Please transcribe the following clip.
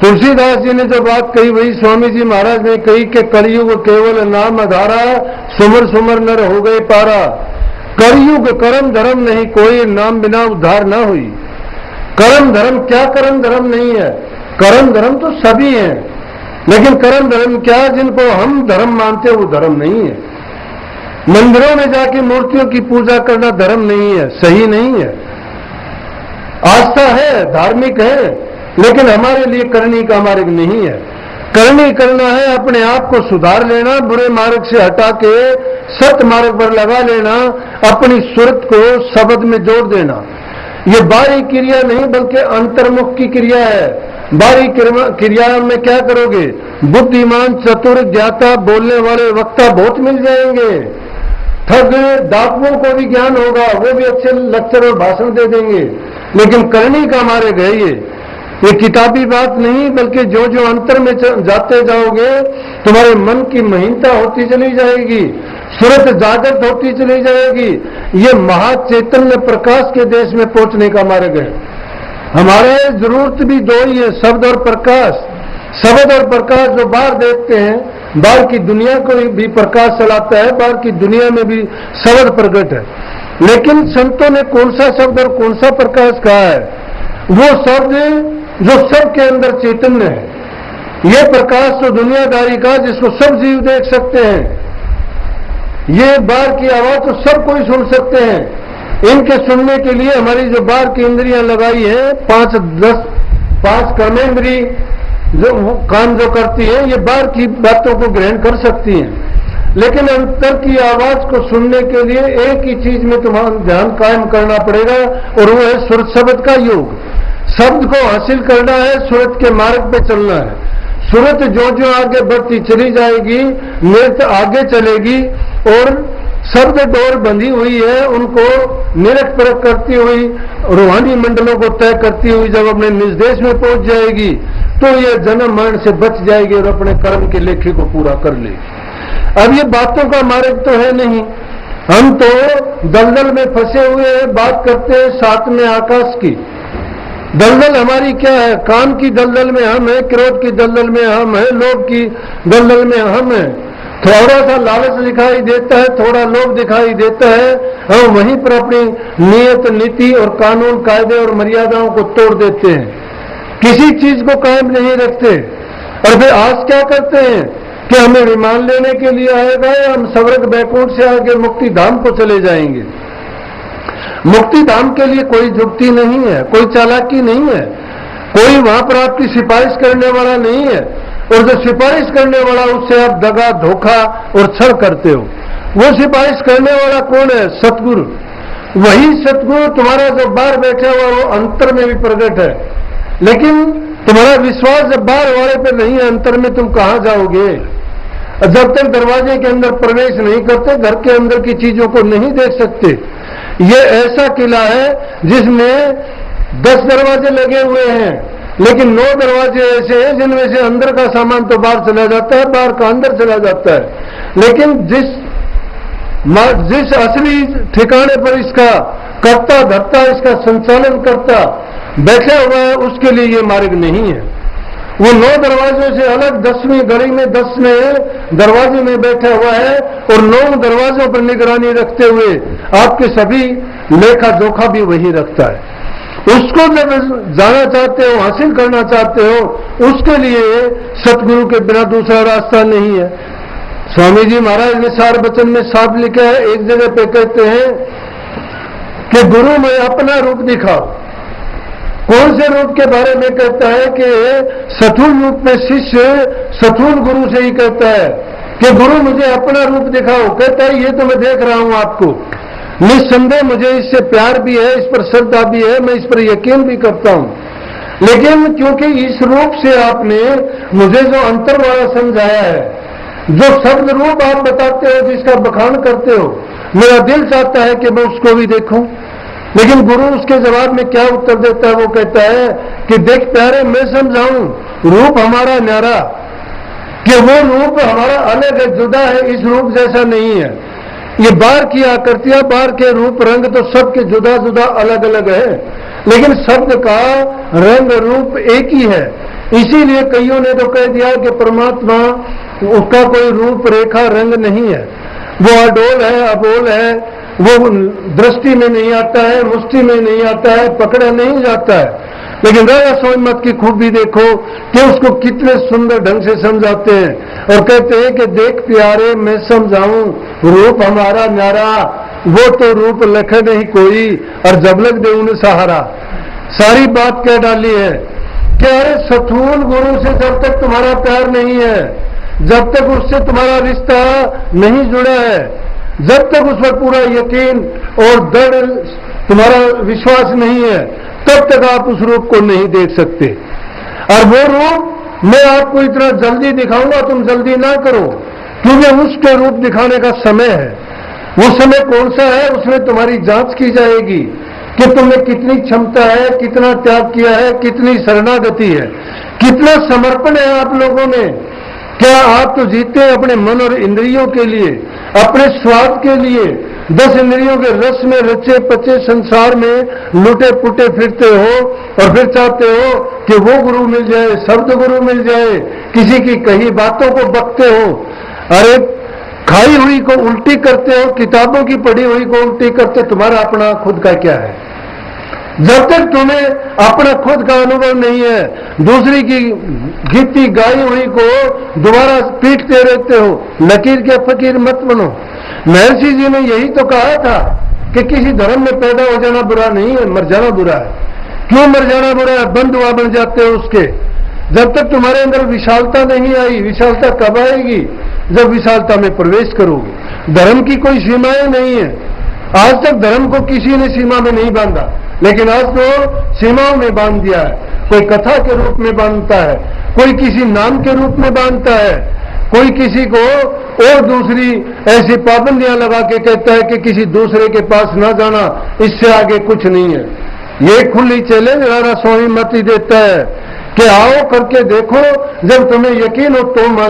तुलसीदास जी ने जो बात कही वही स्वामी जी महाराज ने कही कि कलयुग केवल नाम आधारा, सुमर सुमर नर हो गए पारा। कलयुग कर्म धर्म नहीं कोई, नाम बिना उद्धार ना हुई। कर्म धर्म क्या? कर्म धर्म नहीं है। कर्म धर्म तो सभी हैं, लेकिन कर्म धर्म क्या? जिनको हम धर्म मानते हैं वो धर्म नहीं है। मंदिरों में जाके मूर्तियों की पूजा करना धर्म नहीं है, सही नहीं है। आस्था है, धार्मिक है, लेकिन हमारे लिए करनी का मार्ग नहीं है। करनी करना है अपने आप को सुधार लेना, बुरे मार्ग से हटा के सत मार्ग पर लगा लेना, अपनी सूरत को शब्द में जोड़ देना। ये बाहरी क्रिया नहीं बल्कि अंतर्मुख की क्रिया है। बाहरी क्रिया में क्या करोगे? बुद्धिमान चतुर ज्ञाता बोलने वाले वक्ता बहुत मिल जाएंगे। ठग डाकुओं को भी ज्ञान होगा, वो भी अच्छे लेक्चर और भाषण दे देंगे, लेकिन करनी का मार्ग है ये किताबी बात नहीं, बल्कि जो जो अंतर में जाते जाओगे तुम्हारे मन की महीनता होती चली जाएगी, सूरत जागृत होती चली जाएगी। ये महाचैतन्य प्रकाश के देश में पहुंचने का मार्ग है। हमारे जरूरत भी दो ही है, शब्द और प्रकाश। शब्द और प्रकाश जो बाहर देखते हैं, बाहर की दुनिया को भी प्रकाश चलाता है, बाहर की दुनिया में भी शब्द प्रकट है, लेकिन संतों ने कौन सा शब्द और कौन सा प्रकाश कहा है? वो शब्द जो सबके अंदर चैतन्य है। ये प्रकाश तो दुनियादारी का जिसको सब जीव देख सकते हैं, ये बाहर की आवाज तो सब कोई सुन सकते हैं। इनके सुनने के लिए हमारी जो बाहर की इंद्रियां लगाई है, 5 कर्मेंद्री जो काम जो करती है, ये बाहर की बातों को ग्रहण कर सकती हैं, लेकिन अंतर की आवाज को सुनने के लिए एक ही चीज में तुम्हारा ध्यान कायम करना पड़ेगा, और वो है सुरत शब्द का योग। शब्द को हासिल करना है, सूरत के मार्ग पे चलना है। सूरत जो जो आगे बढ़ती चली जाएगी, नृत्य आगे चलेगी, और शब्द डोर बंधी हुई है, उनको निरख परख करती हुई, रूहानी मंडलों को तय करती हुई जब अपने निज देश में पहुंच जाएगी, तो ये जन्म मरण से बच जाएगी और अपने कर्म के लेखे को पूरा कर लेगी। अब ये बातों का मार्ग तो है नहीं, हम तो दलदल में फंसे हुए हैं, बात करते हैं साथ में आकाश की। दलदल हमारी क्या है? काम की दलदल में हम हैं, क्रोध की दलदल में हम हैं, लोभ की दलदल में हम हैं। थोड़ा सा लालच दिखाई देता है, थोड़ा लोभ दिखाई देता है, हम वहीं पर अपनी नियत नीति और कानून कायदे और मर्यादाओं को तोड़ देते हैं, किसी चीज को कायम नहीं रखते। और फिर आज क्या करते हैं कि हमें विमान लेने के लिए आएगा या हम स्वर्ग बैकुंठ से आगे मुक्ति धाम को चले जाएंगे। मुक्ति धाम के लिए कोई जुक्ति नहीं है, कोई चालाकी नहीं है, कोई वहां पर आपकी सिफारिश करने वाला नहीं है, और जो सिफारिश करने वाला उससे आप दगा धोखा और छल करते हो। वो सिफारिश करने वाला कौन है? सतगुरु। वही सतगुरु तुम्हारा जो बाहर बैठा हुआ वो अंतर में भी प्रकट है, लेकिन तुम्हारा विश्वास जब बाहर वाले पे नहीं है, अंतर में तुम कहां जाओगे? जब तक दरवाजे के अंदर प्रवेश नहीं करते, घर के अंदर की चीजों को नहीं देख सकते। ये ऐसा किला है जिसमें 10 दरवाजे लगे हुए हैं, लेकिन 9 दरवाजे ऐसे हैं जिनमें से अंदर का सामान तो बाहर चला जाता है, बाहर का अंदर चला जाता है। लेकिन जिस असली ठिकाने पर इसका कर्ता धर्ता, इसका संचालन करता बैठा हुआ है, उसके लिए ये मार्ग नहीं है। वो 9 दरवाजों से अलग 10वीं गली में 10वें दरवाजे में बैठा हुआ है, और 9 दरवाजों पर निगरानी रखते हुए आपके सभी लेखा जोखा भी वही रखता है। उसको जब जाना चाहते हो, हासिल करना चाहते हो, उसके लिए सतगुरु के बिना दूसरा रास्ता नहीं है। स्वामी जी महाराज ने सार वचन में साफ लिखा है, एक जगह पे कहते हैं कि गुरु में अपना रूप दिखाओ। कौन से रूप के बारे में कहता है कि सथुल रूप में शिष्य सथुल गुरु से ही कहता है कि गुरु मुझे अपना रूप दिखाओ। कहता है ये तो मैं देख रहा हूं आपको, निस्संदेह मुझे इससे प्यार भी है, इस पर श्रद्धा भी है, मैं इस पर यकीन भी करता हूं, लेकिन क्योंकि इस रूप से आपने मुझे जो अंतर वाला समझाया है, जो शब्द रूप आप बताते हो, जिसका बखान करते हो, मेरा दिल चाहता है कि मैं उसको भी देखूं। लेकिन गुरु उसके जवाब में क्या उत्तर देता है? वो कहता है कि देख प्यारे, मैं समझाऊं रूप हमारा न्यारा, कि वो रूप हमारा अलग है, जुदा है, इस रूप जैसा नहीं है। ये बाहर की आकृतियां, बाहर के रूप रंग तो सबके जुदा जुदा अलग अलग है, लेकिन शब्द का रंग रूप एक ही है। इसीलिए कईयों ने तो कह दिया कि परमात्मा उसका कोई रूप रेखा रंग नहीं है, वो अडोल है, अबोल है, वो दृष्टि में नहीं आता है, मुष्टि में नहीं आता है, पकड़ा नहीं जाता है। लेकिन राजा स्वामी मत की खूबी देखो कि उसको कितने सुंदर ढंग से समझाते हैं और कहते हैं कि देख प्यारे मैं समझाऊं रूप हमारा न्यारा, वो तो रूप लखे नहीं कोई और जब लग दे उन्हें सहारा। सारी बात कह डाली है कि अरे सथूल गुरु से जब तक तुम्हारा प्यार नहीं है, जब तक उससे तुम्हारा रिश्ता नहीं जुड़ा है, जब तक उस पर पूरा यकीन और दृढ़ तुम्हारा विश्वास नहीं है, तब तक आप उस रूप को नहीं देख सकते। और वो रूप मैं आपको इतना जल्दी दिखाऊंगा, तुम जल्दी ना करो, क्योंकि उसके रूप दिखाने का समय है। वो समय कौन सा है, उसमें तुम्हारी जांच की जाएगी कि तुम्हें कितनी क्षमता है, कितना त्याग किया है, कितनी शरणागति है, कितना समर्पण है आप लोगों ने। क्या आप तो जीते हैं अपने मन और इंद्रियों के लिए, अपने स्वाद के लिए, 10 इंद्रियों के रस में रचे पचे संसार में लुटे पुटे फिरते हो और फिर चाहते हो कि वो गुरु मिल जाए, शब्द गुरु मिल जाए, किसी की कही बातों को बकते हो। अरे खाई हुई को उल्टी करते हो, किताबों की पढ़ी हुई को उल्टी करते, तुम्हारा अपना खुद का क्या है? जब तक तुम्हें अपना खुद का अनुभव नहीं है, दूसरी की गीती गाई हुई को दोबारा पीटते रहते हो। लकीर के फकीर मत बनो। महर्षि जी ने यही तो कहा था कि किसी धर्म में पैदा हो जाना बुरा नहीं है, मर जाना बुरा है। क्यों मर जाना बुरा है? बंधुआ बन जाते हो उसके। जब तक तुम्हारे अंदर विशालता नहीं आई, विशालता कब आएगी? जब विशालता में प्रवेश करोगे। धर्म की कोई सीमाएं नहीं है। आज तक धर्म को किसी ने सीमा में नहीं बांधा, लेकिन आज तो सीमाओं में बांध दिया है। कोई कथा के रूप में बांधता है, कोई किसी नाम के रूप में बांधता है, कोई किसी को और दूसरी ऐसी पाबंदियां लगा के कहता है कि किसी दूसरे के पास ना जाना, इससे आगे कुछ नहीं है। ये खुली चैलेंज राजा स्वामी मत ही देता है कि आओ करके देखो, जब तुम्हें यकीन हो तो